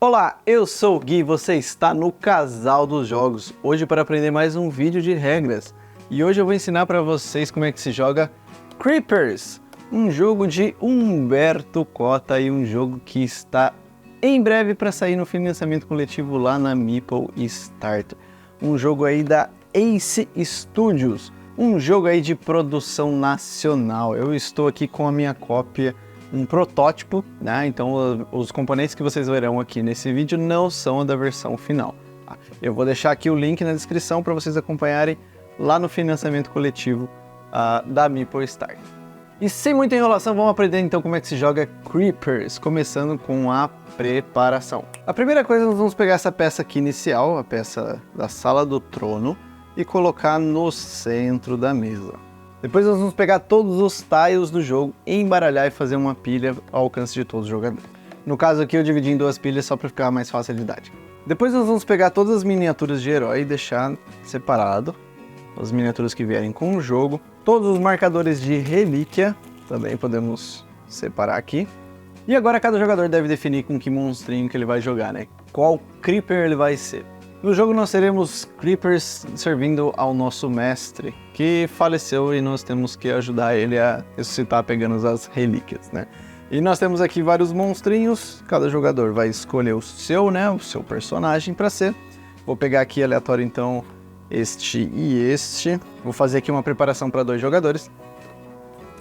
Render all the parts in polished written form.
Olá, eu sou o Gui e você está no Casal dos Jogos, hoje para aprender mais um vídeo de regras. E hoje eu vou ensinar para vocês como é que se joga Creepers, um jogo de Humberto Cotta e um jogo que está em breve para sair no financiamento coletivo lá na Meeple Start. Um jogo aí da Ace Studios, um jogo aí de produção nacional. Eu estou aqui com a minha cópia, um protótipo, né? Então os componentes que vocês verão aqui nesse vídeo não são da versão final. Tá? Eu vou deixar aqui o link na descrição para vocês acompanharem lá no financiamento coletivo da Meeple Start. E sem muita enrolação, vamos aprender então como é que se joga Creepers, começando com a preparação. A primeira coisa, nós vamos pegar essa peça aqui inicial, a peça da Sala do Trono, e colocar no centro da mesa. Depois nós vamos pegar todos os tiles do jogo, embaralhar e fazer uma pilha ao alcance de todos os jogadores. No caso aqui eu dividi em duas pilhas só para ficar mais fácil a didática. Depois nós vamos pegar todas as miniaturas de herói e deixar separado. As miniaturas que vierem com o jogo. Todos os marcadores de relíquia também podemos separar aqui. E agora cada jogador deve definir com que monstrinho que ele vai jogar, né? Qual Creeper ele vai ser. No jogo nós teremos Creepers servindo ao nosso mestre, que faleceu e nós temos que ajudar ele a ressuscitar pegando as relíquias, né? E nós temos aqui vários monstrinhos, cada jogador vai escolher o seu personagem para ser. Vou pegar aqui aleatório então este e este. Vou fazer aqui uma preparação para 2 jogadores.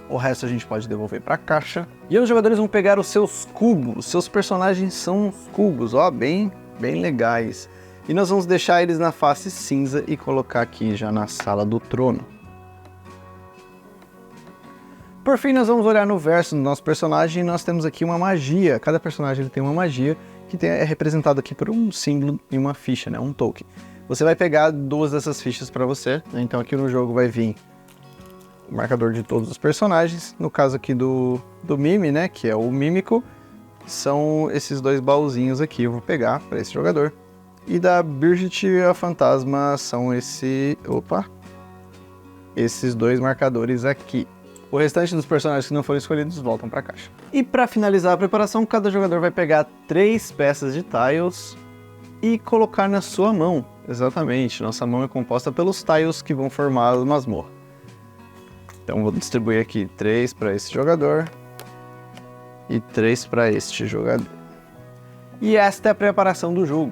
O resto a gente pode devolver para a caixa. E os jogadores vão pegar os seus cubos, seus personagens são os cubos, ó, bem legais. E nós vamos deixar eles na face cinza e colocar aqui já na Sala do Trono. Por fim, nós vamos olhar no verso do nosso personagem e nós temos aqui uma magia. Cada personagem ele tem uma magia que é representado aqui por um símbolo e uma ficha, né? Um token. Você vai pegar 2 dessas fichas para você, né? Então aqui no jogo vai vir o marcador de todos os personagens. No caso aqui do Mime, né? Que é o Mímico, são esses 2 baúzinhos aqui. Eu vou pegar para esse jogador. E da Birgit a Fantasma são esses 2 marcadores aqui. O restante dos personagens que não foram escolhidos voltam para a caixa. E para finalizar a preparação, cada jogador vai pegar 3 peças de tiles e colocar na sua mão. Exatamente, nossa mão é composta pelos tiles que vão formar a masmorra. Então vou distribuir aqui 3 para esse jogador e 3 para este jogador. E esta é a preparação do jogo.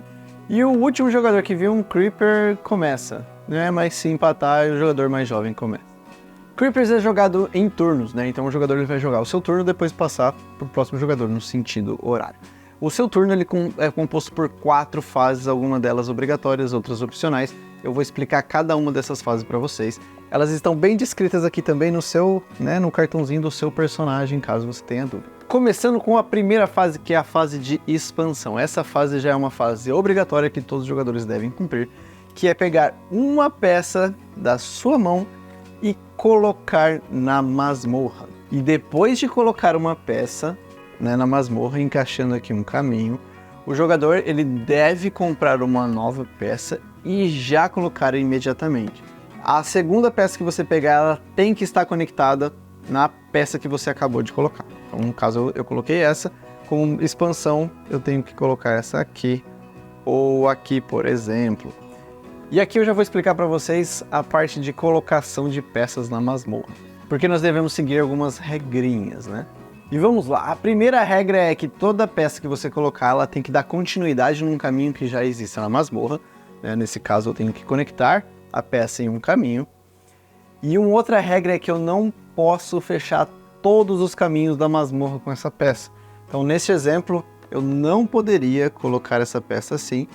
E o último jogador que viu um Creeper começa, né? Mas se empatar, o jogador mais jovem começa. Creepers é jogado em turnos, né? Então o jogador ele vai jogar o seu turno e depois passar para o próximo jogador no sentido horário. O seu turno ele é composto por 4 fases, algumas delas obrigatórias, outras opcionais. Eu vou explicar cada uma dessas fases para vocês. Elas estão bem descritas aqui também no seu, né, no cartãozinho do seu personagem, caso você tenha dúvida. Começando com a primeira fase, que é a fase de expansão. Essa fase já é uma fase obrigatória que todos os jogadores devem cumprir, que é pegar uma peça da sua mão e colocar na masmorra. E depois de colocar uma peça, né, na masmorra, encaixando aqui um caminho, o jogador ele deve comprar uma nova peça e já colocar imediatamente. A segunda peça que você pegar, ela tem que estar conectada na peça que você acabou de colocar. Então, no caso, eu coloquei essa, como expansão, eu tenho que colocar essa aqui, ou aqui, por exemplo. E aqui eu já vou explicar para vocês a parte de colocação de peças na masmorra, porque nós devemos seguir algumas regrinhas, né? E vamos lá, a primeira regra é que toda peça que você colocar, ela tem que dar continuidade num caminho que já existe na masmorra, né? Nesse caso, eu tenho que conectar a peça em um caminho. E uma outra regra é que eu não posso fechar todos os caminhos da masmorra com essa peça. Então, nesse exemplo, eu não poderia colocar essa peça assim,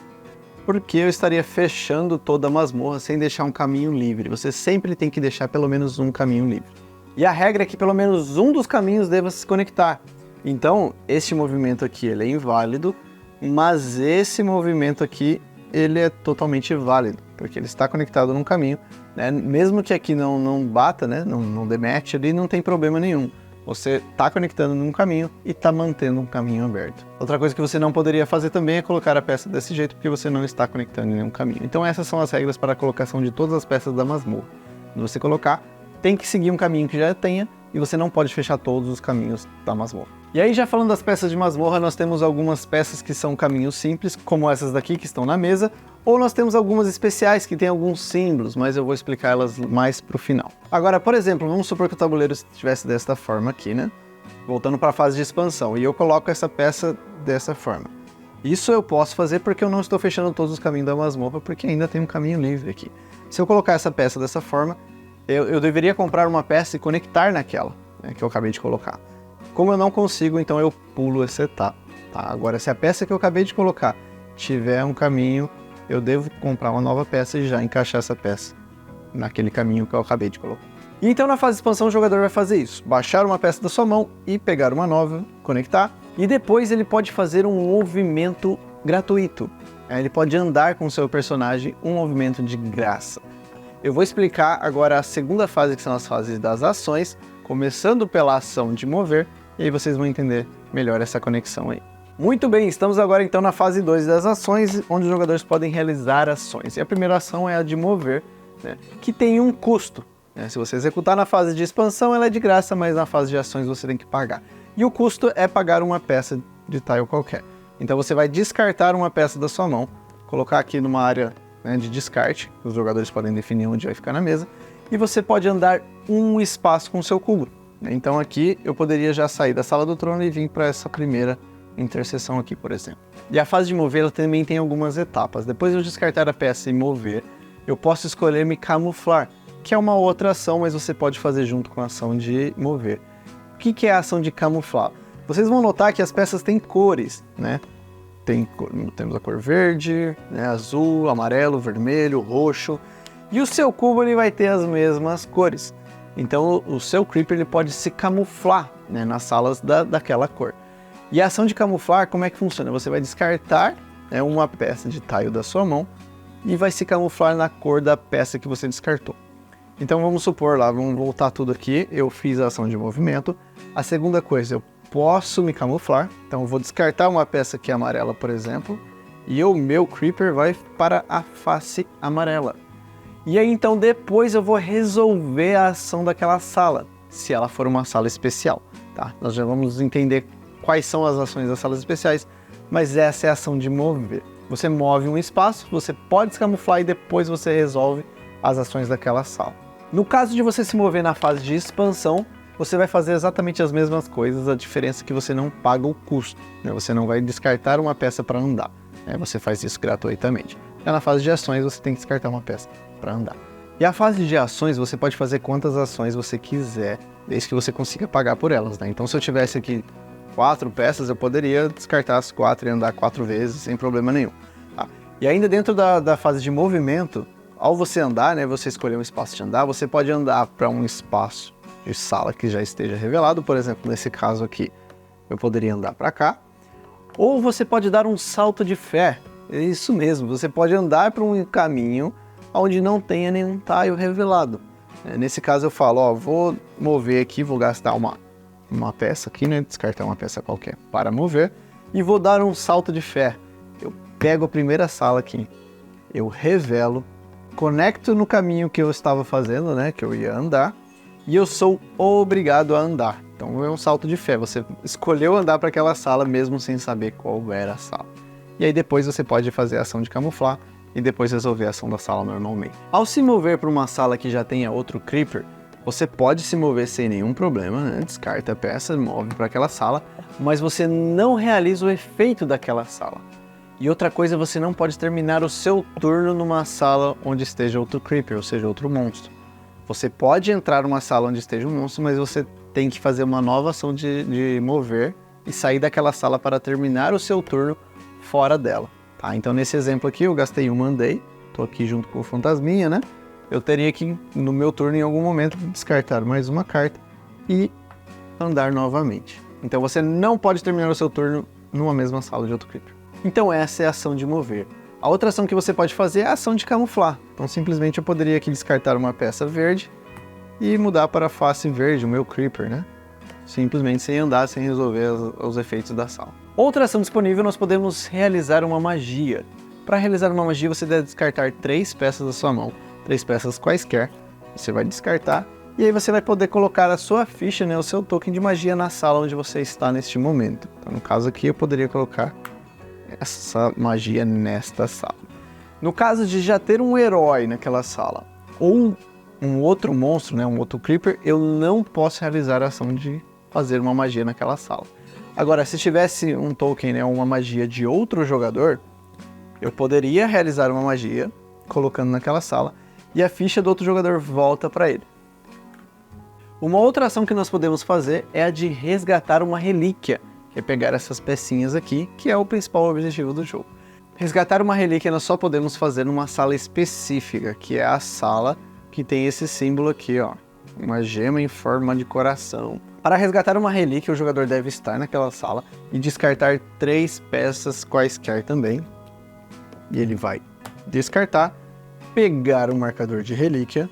porque eu estaria fechando toda a masmorra sem deixar um caminho livre. Você sempre tem que deixar pelo menos um caminho livre. E a regra é que pelo menos um dos caminhos deva se conectar. Então, este movimento aqui ele é inválido, mas esse movimento aqui ele é totalmente válido, porque ele está conectado num caminho, né? Mesmo que aqui não bata, né? Não demete ali, não tem problema nenhum. Você está conectando num caminho e está mantendo um caminho aberto. Outra coisa que você não poderia fazer também é colocar a peça desse jeito, porque você não está conectando em nenhum caminho. Então essas são as regras para a colocação de todas as peças da masmorra. Quando você colocar, tem que seguir um caminho que já tenha e você não pode fechar todos os caminhos da masmorra. E aí, já falando das peças de masmorra, nós temos algumas peças que são caminhos simples, como essas daqui que estão na mesa, ou nós temos algumas especiais que têm alguns símbolos, mas eu vou explicar elas mais pro final. Agora, por exemplo, vamos supor que o tabuleiro estivesse desta forma aqui, né? Voltando para a fase de expansão, e eu coloco essa peça dessa forma. Isso eu posso fazer porque eu não estou fechando todos os caminhos da masmorra, porque ainda tem um caminho livre aqui. Se eu colocar essa peça dessa forma, eu deveria comprar uma peça e conectar naquela, né, que eu acabei de colocar. Como eu não consigo, então eu pulo essa etapa. Tá? Agora, se a peça que eu acabei de colocar tiver um caminho, eu devo comprar uma nova peça e já encaixar essa peça naquele caminho que eu acabei de colocar. E então, na fase de expansão, o jogador vai fazer isso. Baixar uma peça da sua mão e pegar uma nova, conectar. E depois ele pode fazer um movimento gratuito. Ele pode andar com o seu personagem, um movimento de graça. Eu vou explicar agora a segunda fase, que são as fases das ações, começando pela ação de mover, e aí vocês vão entender melhor essa conexão aí. Muito bem, estamos agora então na fase 2 das ações, onde os jogadores podem realizar ações. E a primeira ação é a de mover, né, que tem um custo. Se você executar na fase de expansão, ela é de graça, mas na fase de ações você tem que pagar. E o custo é pagar uma peça de tile qualquer. Então você vai descartar uma peça da sua mão, colocar aqui numa área, né, de descarte, os jogadores podem definir onde vai ficar na mesa, e você pode andar um espaço com o seu cubo. Então aqui eu poderia já sair da sala do trono e vir para essa primeira interseção aqui, por exemplo. E a fase de mover ela também tem algumas etapas. Depois de eu descartar a peça e mover, eu posso escolher me camuflar, que é uma outra ação, mas você pode fazer junto com a ação de mover. O que é a ação de camuflar? Vocês vão notar que as peças têm cores, né? Temos a cor verde, né, azul, amarelo, vermelho, roxo. E o seu cubo ele vai ter as mesmas cores. Então o seu Creeper ele pode se camuflar, né, nas salas daquela cor. E a ação de camuflar, como é que funciona? Você vai descartar, né, uma peça de tile da sua mão e vai se camuflar na cor da peça que você descartou. Então vamos supor lá, vamos voltar tudo aqui, eu fiz a ação de movimento. A segunda coisa, eu posso me camuflar, então eu vou descartar uma peça que é amarela, por exemplo, e o meu Creeper vai para a face amarela. E aí então depois eu vou resolver a ação daquela sala, se ela for uma sala especial, tá? Nós já vamos entender quais são as ações das salas especiais, mas essa é a ação de mover. Você move um espaço, você pode se camuflar e depois você resolve as ações daquela sala. No caso de você se mover na fase de expansão, você vai fazer exatamente as mesmas coisas, a diferença é que você não paga o custo, né? Você não vai descartar uma peça para andar, né? Você faz isso gratuitamente. Já na fase de ações você tem que descartar uma peça para andar. E a fase de ações você pode fazer quantas ações você quiser, desde que você consiga pagar por elas, né? Então se eu tivesse aqui 4 peças, eu poderia descartar as 4 e andar 4 vezes sem problema nenhum. Tá? E ainda dentro da fase de movimento, ao você andar, né, você escolher um espaço de andar, você pode andar para um espaço de sala que já esteja revelado, por exemplo, nesse caso aqui, eu poderia andar para cá, ou você pode dar um salto de fé, é isso mesmo, você pode andar para um caminho onde não tenha nenhum tile revelado. Nesse caso eu falo, ó, vou mover aqui, vou gastar uma peça aqui, né, descartar uma peça qualquer para mover, e vou dar um salto de fé. Eu pego a primeira sala aqui, eu revelo, conecto no caminho que eu estava fazendo, né, que eu ia andar, e eu sou obrigado a andar. Então é um salto de fé, você escolheu andar para aquela sala mesmo sem saber qual era a sala. E aí depois você pode fazer a ação de camuflar e depois resolver a ação da sala normalmente. Ao se mover para uma sala que já tenha outro Creeper, você pode se mover sem nenhum problema, né? Descarta a peça, move para aquela sala, mas você não realiza o efeito daquela sala. E outra coisa, você não pode terminar o seu turno numa sala onde esteja outro Creeper, ou seja, outro monstro. Você pode entrar numa sala onde esteja um monstro, mas você tem que fazer uma nova ação de mover e sair daquela sala para terminar o seu turno fora dela. Tá? Então nesse exemplo aqui eu gastei uma, andei, tô aqui junto com o fantasminha, né? Eu teria que, no meu turno, em algum momento, descartar mais uma carta e andar novamente. Então você não pode terminar o seu turno numa mesma sala de outro Creeper. Então essa é a ação de mover. A outra ação que você pode fazer é a ação de camuflar. Então simplesmente eu poderia aqui descartar uma peça verde e mudar para a face verde, o meu Creeper, né? Simplesmente sem andar, sem resolver os efeitos da sala. Outra ação disponível, nós podemos realizar uma magia. Para realizar uma magia, você deve descartar 3 peças da sua mão, 3 peças quaisquer. Você vai descartar E aí você vai poder colocar a sua ficha, né, o seu token de magia na sala onde você está neste momento. Então, no caso aqui, eu poderia colocar essa magia nesta sala. No caso de já ter um herói naquela sala, ou um outro monstro, né, um outro creeper, eu não posso realizar a ação de fazer uma magia naquela sala. Agora, se tivesse um token, né, uma magia de outro jogador, eu poderia realizar uma magia, colocando naquela sala, e a ficha do outro jogador volta para ele. Uma outra ação que nós podemos fazer é a de resgatar uma relíquia, que é pegar essas pecinhas aqui, que é o principal objetivo do jogo. Resgatar uma relíquia nós só podemos fazer numa sala específica, que é a sala que tem esse símbolo aqui, ó, uma gema em forma de coração. Para resgatar uma relíquia, o jogador deve estar naquela sala e descartar 3 peças quaisquer também. E ele vai descartar, pegar o marcador de relíquia.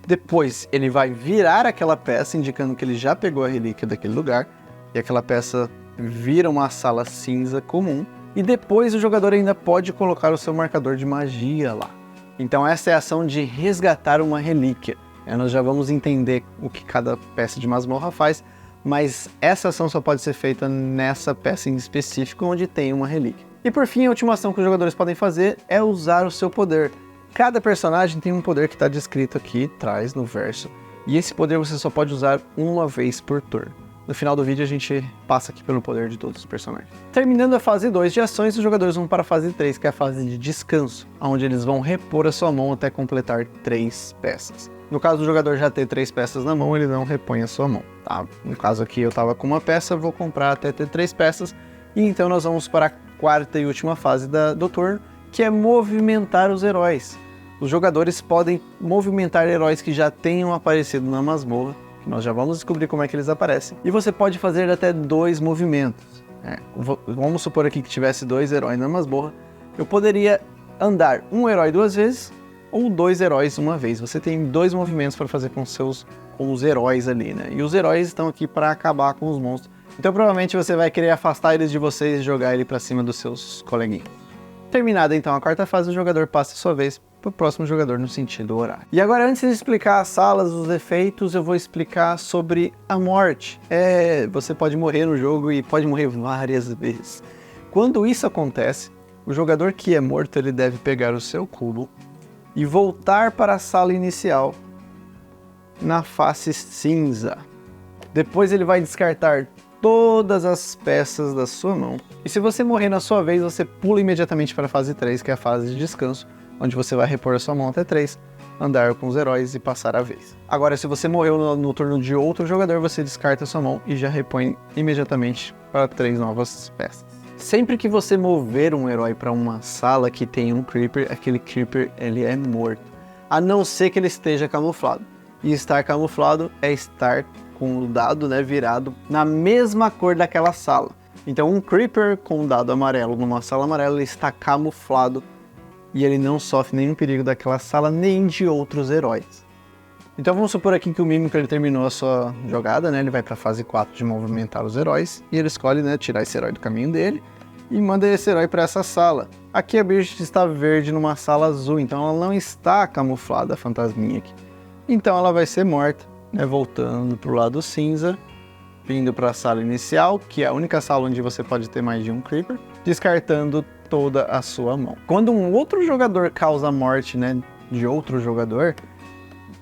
Depois ele vai virar aquela peça, indicando que ele já pegou a relíquia daquele lugar. E aquela peça vira uma sala cinza comum. E depois o jogador ainda pode colocar o seu marcador de magia lá. Então essa é a ação de resgatar uma relíquia. Nós já vamos entender o que cada peça de masmorra faz, mas essa ação só pode ser feita nessa peça em específico onde tem uma relíquia. E por fim, a última ação que os jogadores podem fazer é usar o seu poder. Cada personagem tem um poder que está descrito aqui atrás no verso, e esse poder você só pode usar uma vez por turno. No final do vídeo a gente passa aqui pelo poder de todos os personagens. Terminando a fase 2 de ações, os jogadores vão para a fase 3, que é a fase de descanso, onde eles vão repor a sua mão até completar 3 peças. No caso do jogador já ter 3 peças na mão, ele não repõe a sua mão, tá? No caso aqui eu estava com uma peça, vou comprar até ter 3 peças, e então nós vamos para a quarta e última fase do turno, que é movimentar os heróis. Os jogadores podem movimentar heróis que já tenham aparecido na masmorra, que nós já vamos descobrir como é que eles aparecem, e você pode fazer até 2 movimentos. Vamos supor aqui que tivesse 2 heróis na masmorra, eu poderia andar um herói 2 vezes, ou 2 heróis uma vez. Você tem 2 movimentos para fazer com os heróis ali, né? E os heróis estão aqui para acabar com os monstros. Então provavelmente você vai querer afastar eles de vocês e jogar ele para cima dos seus coleguinhas. Terminada então a quarta fase, o jogador passa a sua vez para o próximo jogador no sentido horário. E agora, antes de explicar as salas, os efeitos, eu vou explicar sobre a morte. Você pode morrer no jogo e pode morrer várias vezes. Quando isso acontece, o jogador que é morto, ele deve pegar o seu cubo e voltar para a sala inicial na face cinza. Depois ele vai descartar todas as peças da sua mão. E se você morrer na sua vez, você pula imediatamente para a fase 3, que é a fase de descanso, onde você vai repor a sua mão até 3, andar com os heróis e passar a vez. Agora, se você morreu no turno de outro jogador, você descarta a sua mão e já repõe imediatamente para 3 novas peças. Sempre que você mover um herói para uma sala que tem um creeper, aquele creeper ele é morto, a não ser que ele esteja camuflado. E estar camuflado é estar com o dado, né, virado na mesma cor daquela sala. Então um creeper com o dado amarelo numa sala amarela, ele está camuflado e ele não sofre nenhum perigo daquela sala nem de outros heróis. Então vamos supor aqui que o Mímico ele terminou a sua jogada, né? Ele vai para a fase 4 de movimentar os heróis e ele escolhe, né, tirar esse herói do caminho dele e manda esse herói para essa sala. Aqui a Bridget está verde numa sala azul, então ela não está camuflada, a fantasminha aqui. Então ela vai ser morta, né, voltando para o lado cinza, vindo para a sala inicial, que é a única sala onde você pode ter mais de um creeper, descartando toda a sua mão. Quando um outro jogador causa a morte, né, de outro jogador,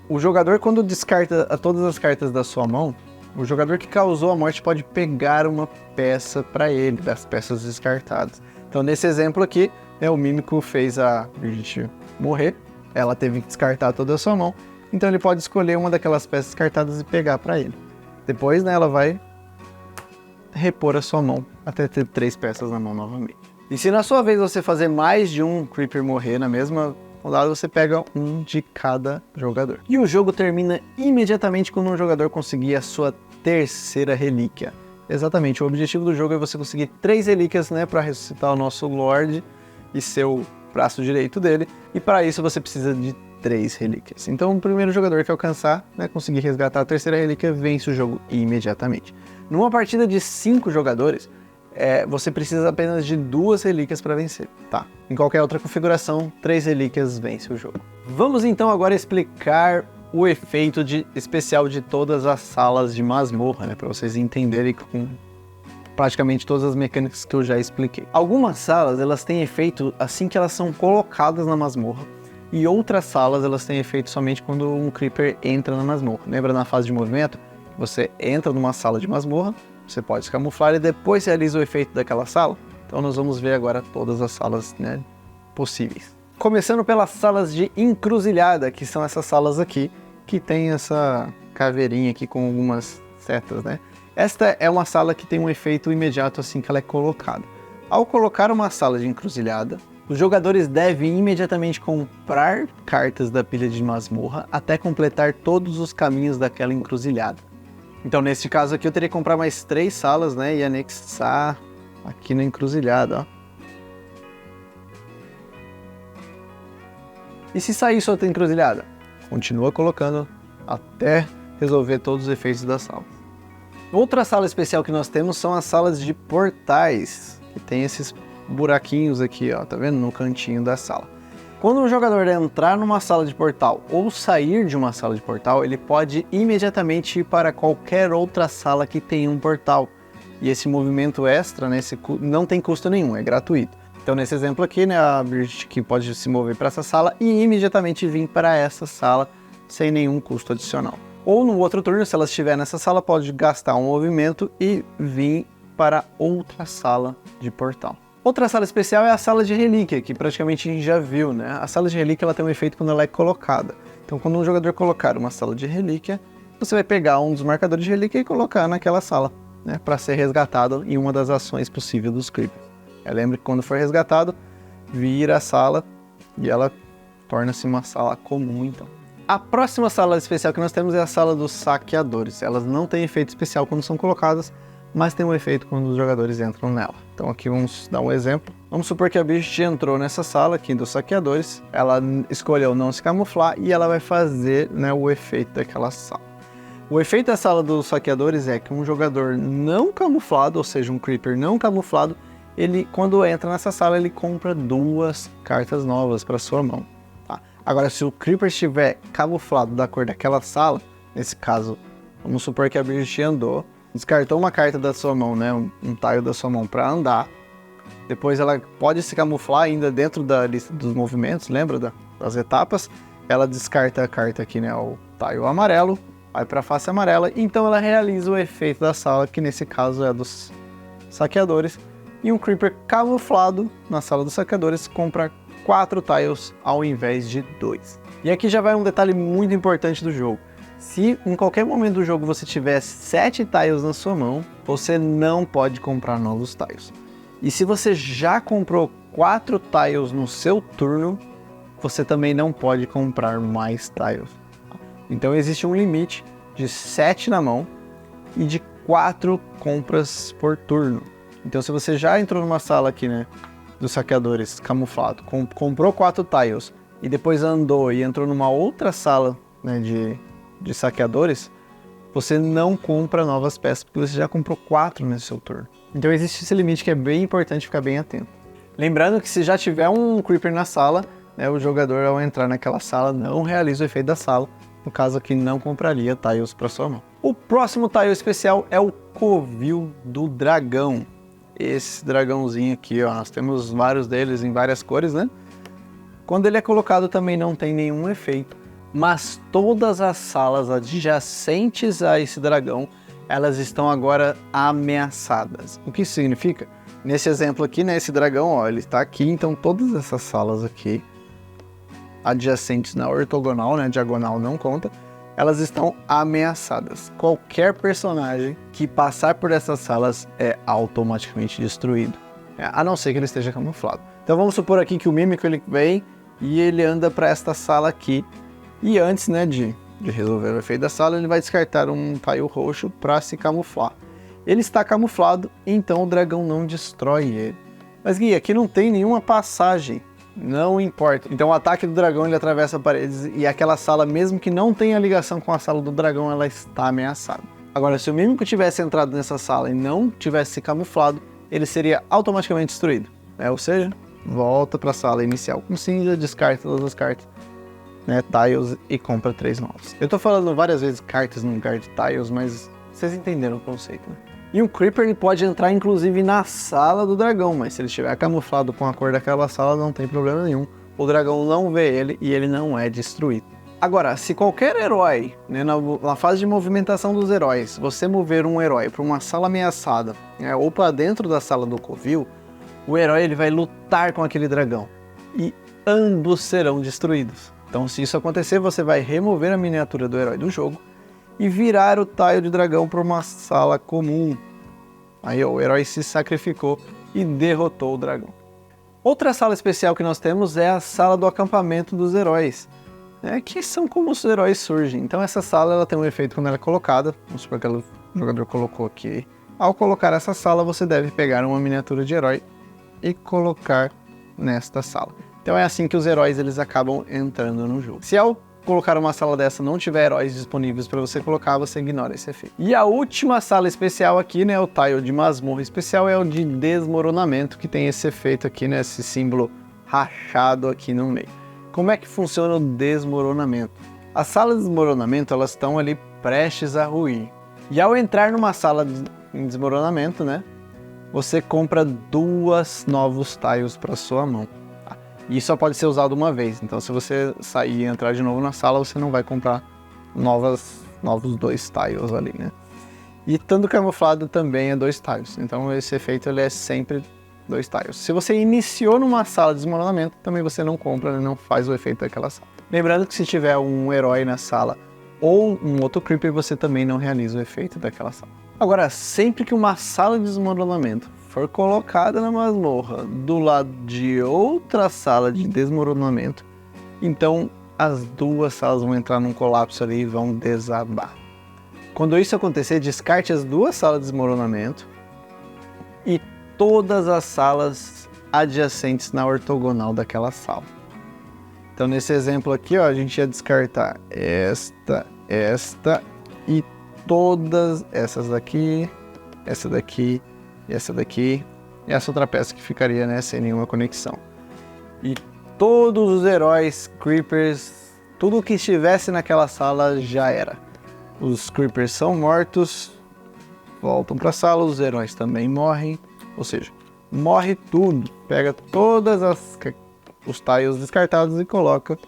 o jogador, quando descarta todas as cartas da sua mão, o jogador que causou a morte pode pegar uma peça para ele, das peças descartadas. Então nesse exemplo aqui, né, o Mímico fez a Bridget morrer, ela teve que descartar toda a sua mão, então ele pode escolher uma daquelas peças descartadas e pegar para ele. Depois, né, ela vai repor a sua mão até ter 3 peças na mão novamente. E se na sua vez você fazer mais de um creeper morrer na mesma rodada, você pega um de cada jogador. E o jogo termina imediatamente quando um jogador conseguir a sua terceira relíquia. Exatamente, o objetivo do jogo é você conseguir 3 relíquias, né, para ressuscitar o nosso Lorde e ser o braço direito dele. E para isso você precisa de 3 relíquias. Então o primeiro jogador que alcançar, né, conseguir resgatar a terceira relíquia, vence o jogo imediatamente. Numa partida de 5 jogadores, você precisa apenas de 2 relíquias para vencer, tá? Em qualquer outra configuração, 3 relíquias vence o jogo. Vamos então agora explicar o efeito especial de todas as salas de masmorra, né? Para vocês entenderem com praticamente todas as mecânicas que eu já expliquei. Algumas salas, elas têm efeito assim que elas são colocadas na masmorra, e outras salas, elas têm efeito somente quando um Creeper entra na masmorra. Lembra na fase de movimento? Você entra numa sala de masmorra, você pode se camuflar e depois realiza o efeito daquela sala. Então nós vamos ver agora todas as salas, né, possíveis. Começando pelas salas de encruzilhada, que são essas salas aqui, que tem essa caveirinha aqui com algumas setas, né? Esta é uma sala que tem um efeito imediato assim que ela é colocada. Ao colocar uma sala de encruzilhada, os jogadores devem imediatamente comprar cartas da pilha de masmorra até completar todos os caminhos daquela encruzilhada. Então neste caso aqui eu teria que comprar mais 3 salas, né, e anexar aqui na encruzilhada, ó. E se sair sua encruzilhada? Continua colocando até resolver todos os efeitos da sala. Outra sala especial que nós temos são as salas de portais, que tem esses buraquinhos aqui, ó, tá vendo? No cantinho da sala. Quando um jogador entrar numa sala de portal ou sair de uma sala de portal, ele pode imediatamente ir para qualquer outra sala que tenha um portal. E esse movimento extra, né, não tem custo nenhum, é gratuito. Então nesse exemplo aqui, né, a Bridget que pode se mover para essa sala e imediatamente vir para essa sala sem nenhum custo adicional. Ou no outro turno, se ela estiver nessa sala, pode gastar um movimento e vir para outra sala de portal. Outra sala especial é a sala de relíquia, que praticamente a gente já viu, né? A sala de relíquia ela tem um efeito quando ela é colocada. Então quando um jogador colocar uma sala de relíquia, você vai pegar um dos marcadores de relíquia e colocar naquela sala, né, para ser resgatado em uma das ações possíveis dos Creepers. Lembre que quando for resgatado, vira a sala e ela torna-se uma sala comum, então. A próxima sala especial que nós temos é a sala dos saqueadores. Elas não têm efeito especial quando são colocadas, mas tem um efeito quando os jogadores entram nela. Então aqui vamos dar um exemplo. Vamos supor que a Bridget entrou nessa sala aqui dos saqueadores, ela escolheu não se camuflar e ela vai fazer, né, o efeito daquela sala. O efeito da sala dos saqueadores é que um jogador não camuflado, ou seja, um Creeper não camuflado, ele, quando entra nessa sala, ele compra 2 cartas novas para sua mão. Tá? Agora, se o Creeper estiver camuflado da cor daquela sala, nesse caso, vamos supor que a Bridget andou, descartou uma carta da sua mão, né, um tile da sua mão para andar, depois ela pode se camuflar ainda dentro da lista dos movimentos, lembra das etapas? Ela descarta a carta aqui, né, o tile amarelo, vai para a face amarela, então ela realiza o efeito da sala, que nesse caso é dos saqueadores, e um Creeper camuflado na sala dos saqueadores compra 4 tiles ao invés de 2. E aqui já vai um detalhe muito importante do jogo. Se em qualquer momento do jogo você tiver 7 tiles na sua mão, você não pode comprar novos tiles. E se você já comprou 4 tiles no seu turno, você também não pode comprar mais tiles. Então existe um limite de 7 na mão e de 4 compras por turno. Então se você já entrou numa sala aqui, né, dos saqueadores camuflado, comprou 4 tiles e depois andou e entrou numa outra sala, né, de saqueadores, você não compra novas peças porque você já comprou 4 nesse seu turno. Então existe esse limite que é bem importante ficar bem atento. Lembrando que se já tiver um Creeper na sala, né, o jogador ao entrar naquela sala não realiza o efeito da sala, no caso aqui não compraria tiles para sua mão. O próximo tile especial é o Covil do Dragão. Esse dragãozinho aqui, ó, nós temos vários deles em várias cores, né? Quando ele é colocado também não tem nenhum efeito, mas todas as salas adjacentes a esse dragão, elas estão agora ameaçadas. O que isso significa? Nesse exemplo aqui, né, esse dragão, ó, ele está aqui, então todas essas salas aqui, adjacentes na ortogonal, né, diagonal não conta, elas estão ameaçadas. Qualquer personagem que passar por essas salas é automaticamente destruído, a não ser que ele esteja camuflado. Então vamos supor aqui que o Mímico ele vem e ele anda para esta sala aqui, e antes, né, de resolver o efeito da sala, ele vai descartar um tile roxo para se camuflar. Ele está camuflado, então o dragão não destrói ele. Mas Gui, aqui não tem nenhuma passagem. Não importa. Então o ataque do dragão ele atravessa paredes e aquela sala, mesmo que não tenha ligação com a sala do dragão, ela está ameaçada. Agora, se o Mímico tivesse entrado nessa sala e não tivesse se camuflado, ele seria automaticamente destruído. Ou seja, volta para a sala inicial com cinza, descarta todas as cartas né, tiles e compra 3 novos. Eu tô falando várias vezes cartas no lugar de tiles, mas vocês entenderam o conceito, né? E um Creeper ele pode entrar inclusive na sala do dragão, mas se ele estiver camuflado com a cor daquela sala não tem problema nenhum. O dragão não vê ele e ele não é destruído. Agora, se qualquer herói, né, na fase de movimentação dos heróis, você mover um herói para uma sala ameaçada, né, ou para dentro da sala do covil, o herói ele vai lutar com aquele dragão e ambos serão destruídos. Então, se isso acontecer, você vai remover a miniatura do herói do jogo e virar o tile de dragão para uma sala comum. Aí ó, o herói se sacrificou e derrotou o dragão. Outra sala especial que nós temos é a sala do acampamento dos heróis, né, que são como os heróis surgem. Então essa sala ela tem um efeito quando ela é colocada, vamos supor que o jogador colocou aqui. Ao colocar essa sala, você deve pegar uma miniatura de herói e colocar nesta sala. Então é assim que os heróis eles acabam entrando no jogo. Se ao colocar uma sala dessa não tiver heróis disponíveis para você colocar, você ignora esse efeito. E a última sala especial aqui, né, o tile de masmorra especial é o de desmoronamento, que tem esse efeito aqui, né, esse símbolo rachado aqui no meio. Como é que funciona o desmoronamento? As salas de desmoronamento, elas estão ali prestes a ruir. E ao entrar numa sala de desmoronamento, né, você compra 2 novos tiles para sua mão. E só pode ser usado uma vez, então se você sair e entrar de novo na sala, você não vai comprar novos 2 tiles ali, né? E estando camuflado também é 2 tiles, então esse efeito ele é sempre 2 tiles. Se você iniciou numa sala de desmoronamento, também você não compra, né? Não faz o efeito daquela sala. Lembrando que se tiver um herói na sala ou um outro Creeper, você também não realiza o efeito daquela sala. Agora, sempre que uma sala de desmoronamento for colocada na masmorra do lado de outra sala de desmoronamento, então as 2 salas vão entrar num colapso ali e vão desabar. Quando isso acontecer, descarte as 2 salas de desmoronamento e todas as salas adjacentes na ortogonal daquela sala. Então nesse exemplo aqui, ó, a gente ia descartar esta e todas essas daqui, essa daqui, e essa daqui, e essa outra peça que ficaria, né, sem nenhuma conexão. E todos os heróis, Creepers, tudo que estivesse naquela sala já era. Os Creepers são mortos, voltam para a sala, os heróis também morrem, ou seja, morre tudo. Pega todas os tiles descartados e coloca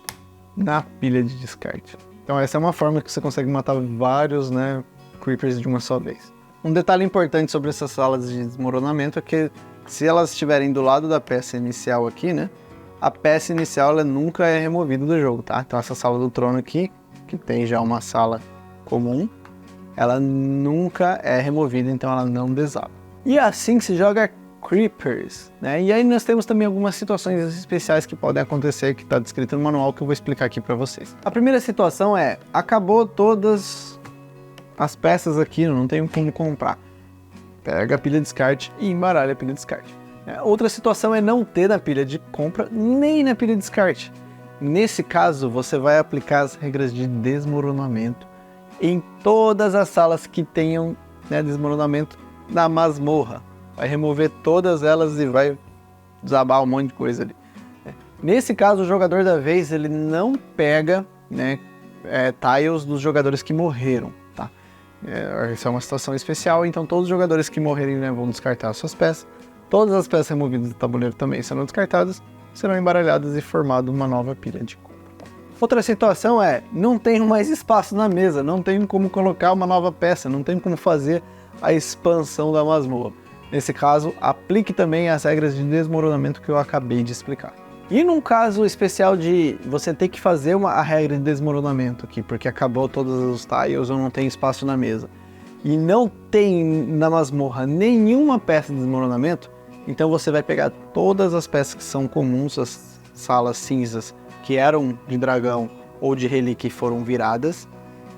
na pilha de descarte. Então essa é uma forma que você consegue matar vários, né, Creepers de uma só vez. Um detalhe importante sobre essas salas de desmoronamento é que se elas estiverem do lado da peça inicial aqui, né, a peça inicial ela nunca é removida do jogo, tá? Então essa sala do trono aqui, que tem já uma sala comum, ela nunca é removida, então ela não desaba. E assim se joga Creepers, né? E aí nós temos também algumas situações especiais que podem acontecer, que está descrito no manual, que eu vou explicar aqui para vocês. A primeira situação é, acabou todas as peças aqui, não tem como comprar. Pega a pilha de descarte e embaralha a pilha de descarte. Outra situação é não ter na pilha de compra nem na pilha de descarte. Nesse caso, você vai aplicar as regras de desmoronamento em todas as salas que tenham, né, desmoronamento na masmorra. Vai remover todas elas e vai desabar um monte de coisa ali. Nesse caso, o jogador da vez ele não pega, né, tiles dos jogadores que morreram. Essa é uma situação especial, então todos os jogadores que morrerem, né, vão descartar suas peças. Todas as peças removidas do tabuleiro também serão descartadas, serão embaralhadas e formado uma nova pilha de compra. Outra situação é, não tenho mais espaço na mesa, não tenho como colocar uma nova peça, não tenho como fazer a expansão da masmorra. Nesse caso, aplique também as regras de desmoronamento que eu acabei de explicar. E num caso especial de você ter que fazer a regra de desmoronamento aqui, porque acabou todos os tiles ou não tem espaço na mesa, e não tem na masmorra nenhuma peça de desmoronamento, então você vai pegar todas as peças que são comuns, as salas cinzas que eram de dragão ou de relíquia e foram viradas,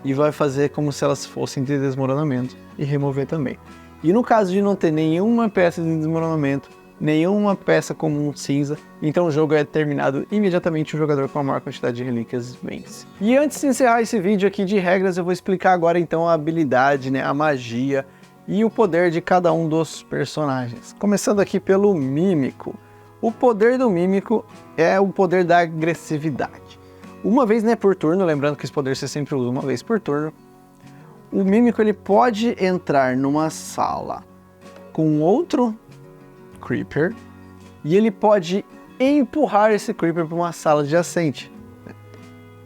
e vai fazer como se elas fossem de desmoronamento e remover também. E no caso de não ter nenhuma peça de desmoronamento, nenhuma peça comum cinza, então o jogo é terminado imediatamente, o jogador com a maior quantidade de relíquias vence. E antes de encerrar esse vídeo aqui de regras, eu vou explicar agora então a habilidade, né, a magia e o poder de cada um dos personagens. Começando aqui pelo Mímico. O poder do Mímico é o poder da agressividade. uma vez, né, por turno, lembrando que esse poder você sempre usa uma vez por turno, o Mímico ele pode entrar numa sala com outro Creeper e ele pode empurrar esse Creeper para uma sala adjacente.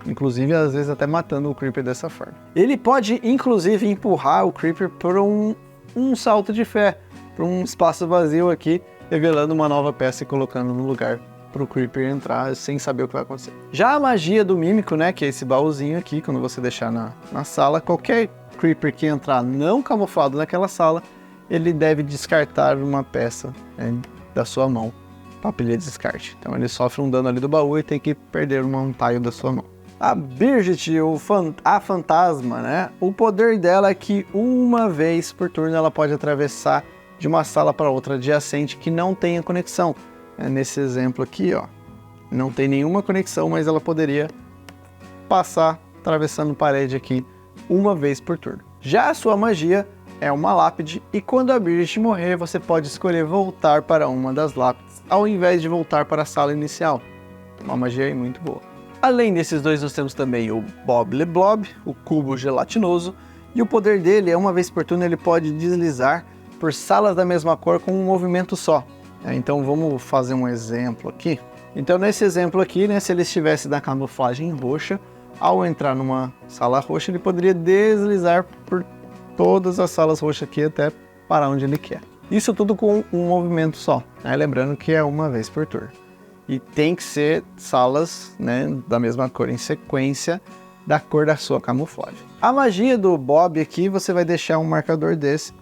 Inclusive, às vezes até matando o Creeper dessa forma. Ele pode, inclusive, empurrar o Creeper por um salto de fé, para um espaço vazio aqui, revelando uma nova peça e colocando no lugar para o Creeper entrar sem saber o que vai acontecer. Já a magia do Mímico, né, que é esse baúzinho aqui, quando você deixar na sala, qualquer Creeper que entrar não camuflado naquela sala, ele deve descartar uma peça, né, da sua mão para pilha de descarte. Então ele sofre um dano ali do baú e tem que perder um tile da sua mão. A Birgit, a fantasma, né? O poder dela é que uma vez por turno ela pode atravessar de uma sala para outra adjacente que não tenha conexão. Nesse exemplo aqui, ó, não tem nenhuma conexão, mas ela poderia passar atravessando parede aqui uma vez por turno. Já a sua magia é uma lápide e quando a Birgit morrer, você pode escolher voltar para uma das lápides ao invés de voltar para a sala inicial. Uma magia aí muito boa. Além desses dois, nós temos também o Bob Le Blob, o cubo gelatinoso, e o poder dele é uma vez por turno ele pode deslizar por salas da mesma cor com um movimento só. Então vamos fazer um exemplo aqui. Então nesse exemplo aqui, né, se ele estivesse na camuflagem roxa, ao entrar numa sala roxa, ele poderia deslizar por todas as salas roxas aqui até para onde ele quer. Isso tudo com um movimento só, né? Lembrando que é uma vez por turno. E tem que ser salas, né, da mesma cor em sequência, da cor da sua camuflagem. A magia do Bob aqui, você vai deixar um marcador desse.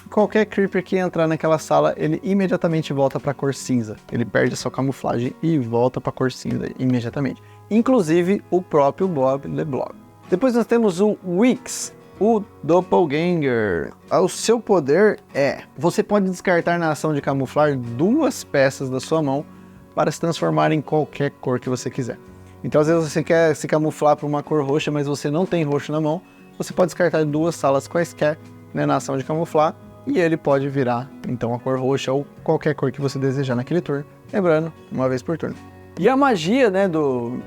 Qualquer Creeper que entrar naquela sala, ele imediatamente volta para a cor cinza. Ele perde a sua camuflagem e volta para a cor cinza imediatamente. Inclusive o próprio Bob Le Blob. Depois nós temos o Wix, o Doppelganger. O seu poder é, você pode descartar na ação de camuflar 2 peças da sua mão para se transformar em qualquer cor que você quiser. Então às vezes você quer se camuflar para uma cor roxa, mas você não tem roxo na mão, você pode descartar 2 salas quaisquer, né, na ação de camuflar, e ele pode virar então a cor roxa ou qualquer cor que você desejar naquele turno, lembrando, uma vez por turno. E a magia, né, do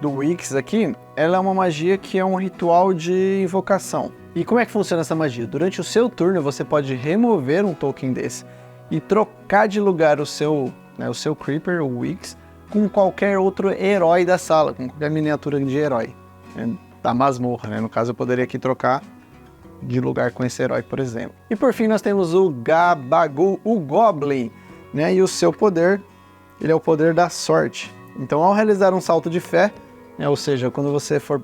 Wix aqui, ela é uma magia que é um ritual de invocação. E como é que funciona essa magia? Durante o seu turno você pode remover um token desse e trocar de lugar o seu Creeper, o Wix, com qualquer outro herói da sala, com qualquer miniatura de herói, né, da masmorra, né? No caso eu poderia aqui trocar de lugar com esse herói, por exemplo. E por fim nós temos o Gabagool, o Goblin, né? E o seu poder, ele é o poder da sorte. Então ao realizar um salto de fé, né, ou seja, quando você for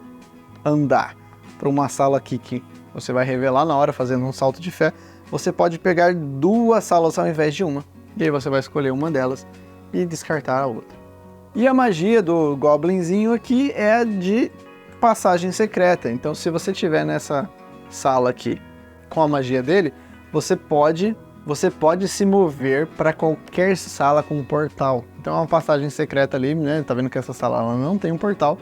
andar para uma sala aqui que você vai revelar na hora fazendo um salto de fé, você pode pegar 2 salas ao invés de uma. E aí você vai escolher uma delas e descartar a outra. E a magia do Goblinzinho aqui é de passagem secreta. Então se você estiver nessa sala aqui com a magia dele, você pode se mover para qualquer sala com um portal. Então é uma passagem secreta ali, né? Tá vendo que essa sala ela não tem um portal,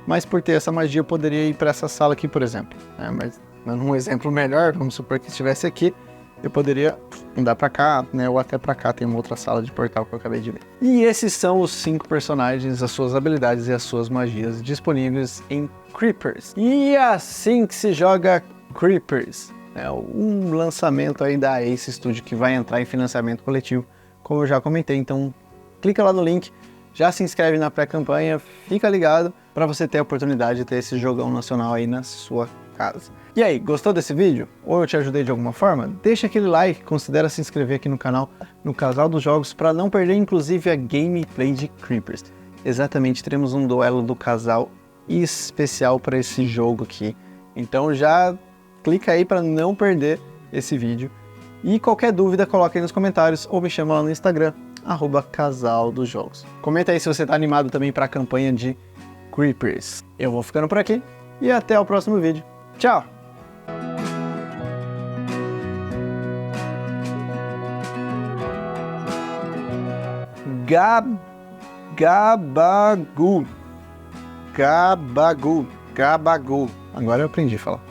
mas por ter essa magia eu poderia ir para essa sala aqui, por exemplo. Mas num exemplo melhor, vamos supor que estivesse aqui, eu poderia andar para cá, né? Ou até para cá, tem uma outra sala de portal que eu acabei de ver. E esses são os 5 personagens, as suas habilidades e as suas magias disponíveis em Creepers. E assim que se joga Creepers. Um lançamento aí da Ace Studio que vai entrar em financiamento coletivo, como eu já comentei. Então clica lá no link, já se inscreve na pré-campanha, fica ligado para você ter a oportunidade de ter esse jogão nacional aí na sua casa. E aí, gostou desse vídeo? Ou eu te ajudei de alguma forma? Deixa aquele like, considera se inscrever aqui no canal, no Casal dos Jogos, para não perder inclusive a gameplay de Creepers. Exatamente, teremos um duelo do casal especial para esse jogo aqui. Então já clica aí para não perder esse vídeo. E qualquer dúvida, coloca aí nos comentários ou me chama lá no Instagram, @casaldosjogos. Comenta aí se você tá animado também para a campanha de Creepers. Eu vou ficando por aqui e até o próximo vídeo. Tchau! Gabagool. Agora eu aprendi a falar.